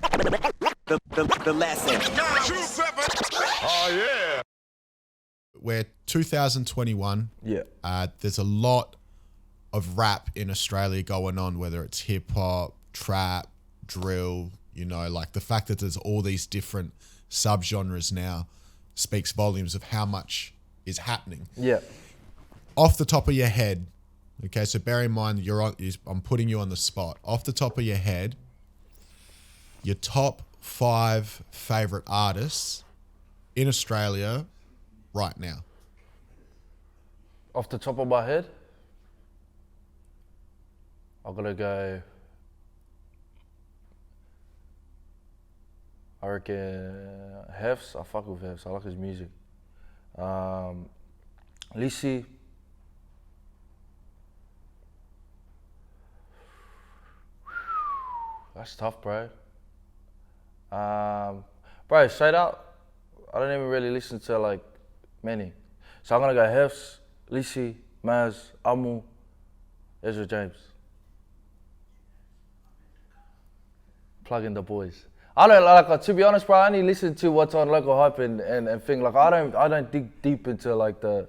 The lesson. Oh, yeah. We're 2021. Yeah. There's a lot of rap in Australia going on, whether it's hip hop, trap, drill, you know, like the fact that there's all these different subgenres now speaks volumes of how much is happening. Yeah. Off the top of your head, okay, so bear in mind I'm putting you on the spot. Off the top of your head, your top 5 favorite artists in Australia right now. Off the top of my head, I'm gonna go. I reckon Hefs. I fuck with Hefs. I like his music. Lisi. That's tough, bro. Bro, straight up, I don't even really listen to like many. So I'm gonna go Hefs, Lisi, Maz, Amu, Ezra James. Plug in the boys. I don't like, to be honest, bro. I only listen to what's on local hype and thing. Like I don't dig deep into like the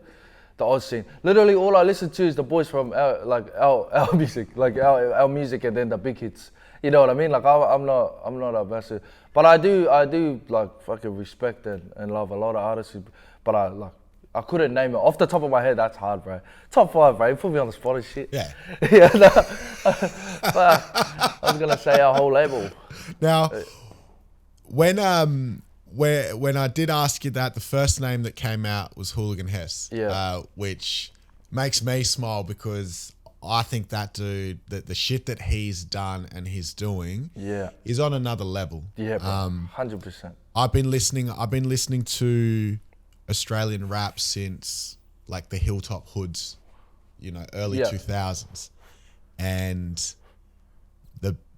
Oz scene. Literally, all I listen to is the boys from our music, like our music, and then the big hits. You know what I mean? Like I'm not a massive, but I do like fucking respect and love a lot of artists. But I couldn't name it off the top of my head. That's hard, bro. Top 5, bro. You put me on the spot and shit. Yeah. Yeah. No. I was gonna say our whole label. Now, when I did ask you that, the first name that came out was Hooligan Hefs. Yeah. Which makes me smile because I think that dude, the shit that he's done and he's doing, is on another level. Yeah, bro. 100%. I've been listening to Australian rap since like the Hilltop Hoods, you know, early 2000s, and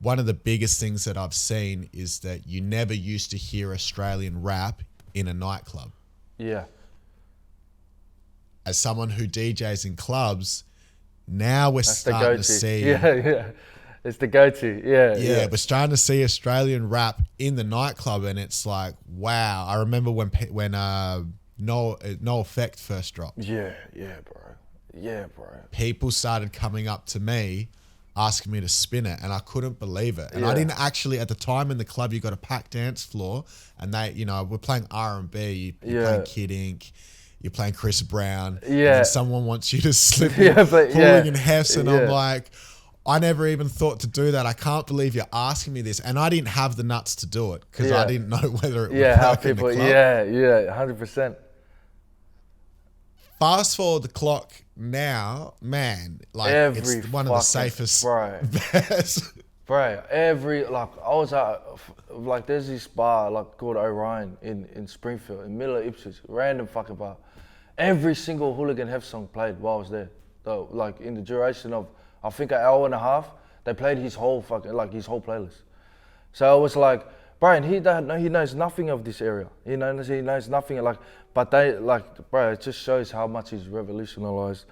one of the biggest things that I've seen is that you never used to hear Australian rap in a nightclub. Yeah. As someone who DJs in clubs, now we're starting to see. Yeah. It's the go-to. Yeah. Yeah, we're starting to see Australian rap in the nightclub, and it's like, wow. I remember when No Effect first dropped. Yeah, bro. People started coming up to me asking me to spin it, and I couldn't believe it. And I didn't actually, at the time in the club, you got a packed dance floor, and we're playing R&B, you're playing Kid Ink, you're playing Chris Brown, and then someone wants you to slip in Hooligan Hefs, and I'm like, I never even thought to do that. I can't believe you're asking me this. And I didn't have the nuts to do it because I didn't know whether it would work in the club. 100%. Fast forward the clock now, man, like it's one of the safest bets. Bro, I was at, like there's this bar like called Orion in Springfield, in middle of Ipswich, random fucking bar. Every single Hooligan Hefs song played while I was there. So, like in the duration of, I think an hour and a half, they played his whole playlist. So it was like, Brian, he knows nothing of this area. He knows nothing but it just shows how much he's revolutionized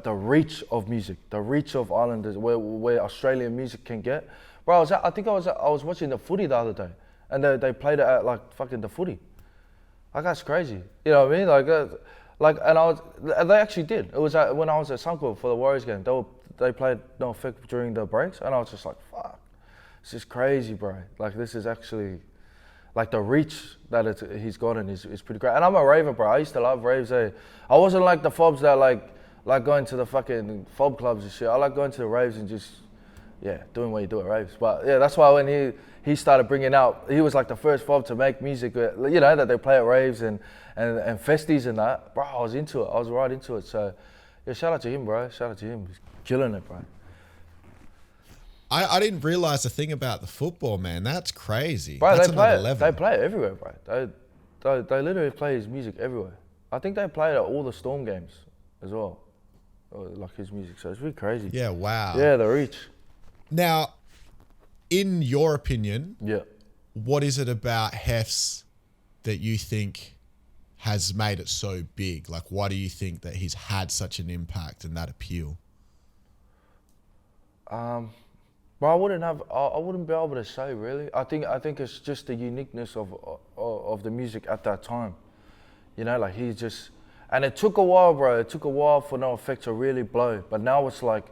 the reach of music, the reach of Islanders, where Australian music can get. Bro, I was watching the Footy the other day, and they played it at like fucking the Footy. Like that's crazy. You know what I mean? And they actually did. It was when I was at Suncorp for the Warriors game. They played No Effect during the breaks, and I was just like, fuck, this is crazy, bro. Like this is actually, like the reach that he's gotten is pretty great. And I'm a raver, bro. I used to love raves. I wasn't like the fobs that like going to the fucking fob clubs and shit. I like going to the raves and just, doing what you do at raves. But yeah, that's why when he started bringing out, he was like the first fob to make music, you know, that they play at raves and festies and that. Bro, I was into it. I was right into it. So yeah, shout out to him, bro. Shout out to him. He's killing it, bro. I didn't realize the thing about the football, man. That's crazy. Bro, that's they play it everywhere, bro. They literally play his music everywhere. I think they play it at all the Storm games as well, like his music. So it's really crazy. Yeah, wow. Yeah, the reach. Now, in your opinion, yeah, what is it about Hefs that you think has made it so big? Like, why do you think that he's had such an impact and that appeal? Bro, I wouldn't be able to say really. I think it's just the uniqueness of the music at that time. You know, like he just, and it took a while, bro. It took a while for NOKZ to really blow. But now it's like,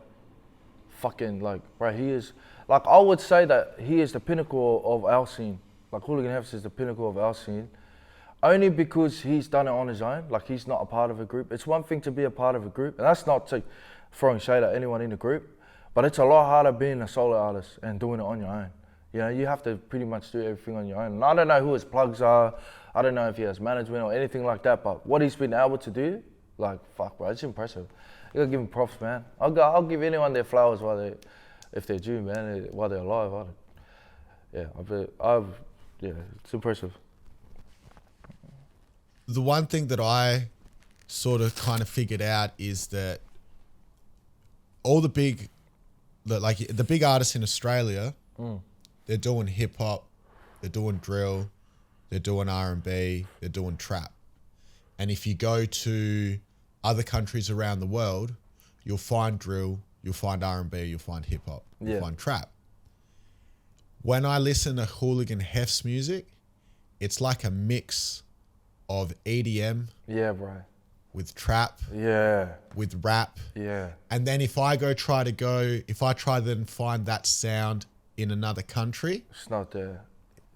fucking like, bro, he is, like I would say that he is the pinnacle of our scene. Like Hooligan Hefs is the pinnacle of our scene. Only because he's done it on his own, like he's not a part of a group. It's one thing to be a part of a group, and that's not to throwing shade at anyone in the group, but it's a lot harder being a solo artist and doing it on your own. You know, you have to pretty much do everything on your own. And I don't know who his plugs are, I don't know if he has management or anything like that, but what he's been able to do, like, fuck bro, it's impressive. You gotta give him props, man. I'll give anyone their flowers if they're due, man, while they're alive. Yeah, it's impressive. The one thing that I sort of kind of figured out is that all the big artists in Australia, they're doing hip hop, they're doing drill, they're doing R&B, they're doing trap. And if you go to other countries around the world, you'll find drill, you'll find R&B, you'll find hip hop, you'll find trap. When I listen to Hooligan Hefs music, it's like a mix of EDM. Yeah, bro. With trap. Yeah. With rap. Yeah. And then if I try then find that sound in another country, it's not there.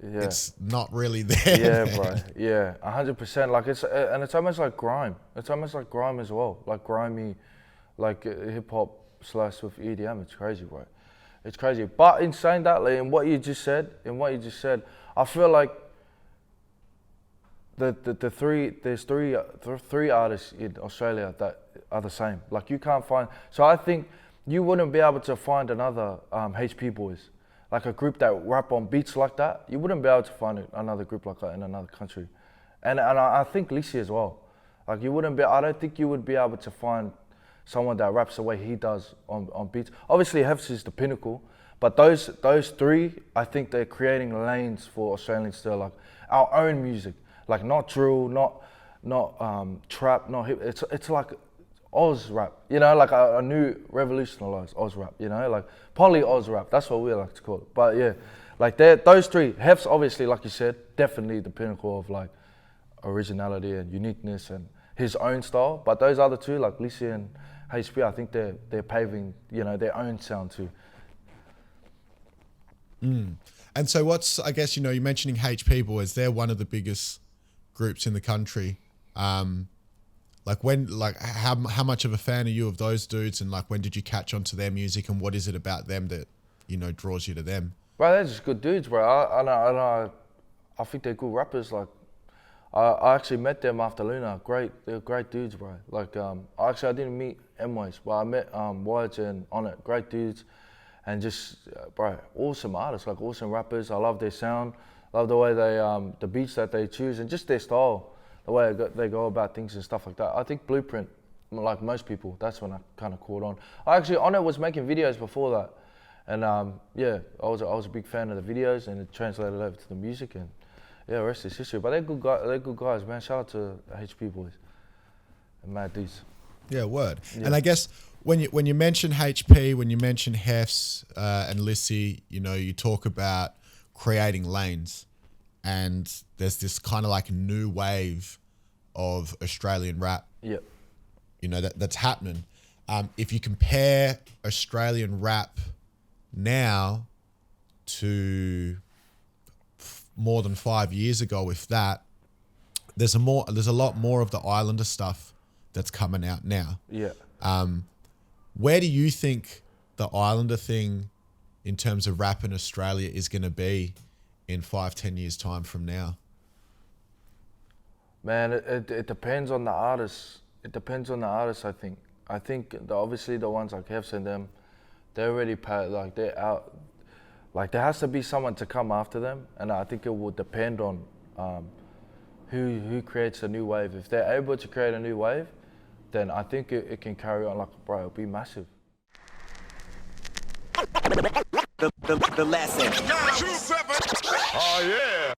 Yeah. It's not really there. Yeah, man. bro. Yeah, 100%. Like it's almost like grime. It's almost like grime as well. Like grimy, like hip hop / with EDM. It's crazy, bro. It's crazy. But in saying that, like, in what you just said, I feel like there's three artists in Australia that are the same. Like you can't find. So I think you wouldn't be able to find another HP Boys, like a group that rap on beats like that. You wouldn't be able to find another group like that in another country, and I think Lisi as well. Like you wouldn't be. I don't think you would be able to find someone that raps the way he does on beats. Obviously, Hefs is the pinnacle, but those three, I think they're creating lanes for Australian still, like our own music, like not drill, not trap, not hip. It's like Oz rap, you know, like a new revolutionized Oz rap, you know, like poly Oz rap. That's what we like to call it. But yeah, like those three. Hefs, obviously, like you said, definitely the pinnacle of like originality and uniqueness and his own style. But those other two, like Lisi and HP, I think they're paving, you know, their own sound too. And so what's, I guess, you know, you're mentioning HP Boys, they're one of the biggest groups in the country. Like how much of a fan are you of those dudes, and like when did you catch on to their music, and what is it about them that, you know, draws you to them? Bro, they're just good dudes, bro. I think they're good rappers. Like I actually met them after Luna. They're great dudes, bro. Like I didn't meet M-Ways, but I met Wyatt and On It. Great dudes, and just bro, awesome artists, like awesome rappers. I love their sound, love the way they the beats that they choose, and just their style, the way they go about things and stuff like that. I think Blueprint, like most people, that's when I kind of caught on. On It was making videos before that, and yeah, I was a big fan of the videos, and it translated over to the music, and yeah, rest is history. But they're good guys. They're good guys, man. Shout out to HP Boys and mad dudes. Yeah, word. Yeah. And I guess when you mention HP, when you mention Hefs and Lisi, you know, you talk about creating lanes, and there's this kind of like new wave of Australian rap. Yeah. You know, that's happening. If you compare Australian rap now to more than 5 years ago, with that, there's a lot more of the Islander stuff that's coming out now. Yeah. Where do you think the Islander thing in terms of rap in Australia is going to be in 5-10 years time from now? Man, it depends on the artists. It depends on the artists, I think. I think obviously the ones like Hefs and them, they're already like they're out. Like there has to be someone to come after them, and I think it will depend on who creates a new wave. If they're able to create a new wave, then I think it can carry on. Like, bro, it'll be massive. The lesson. 2-7. Oh yeah.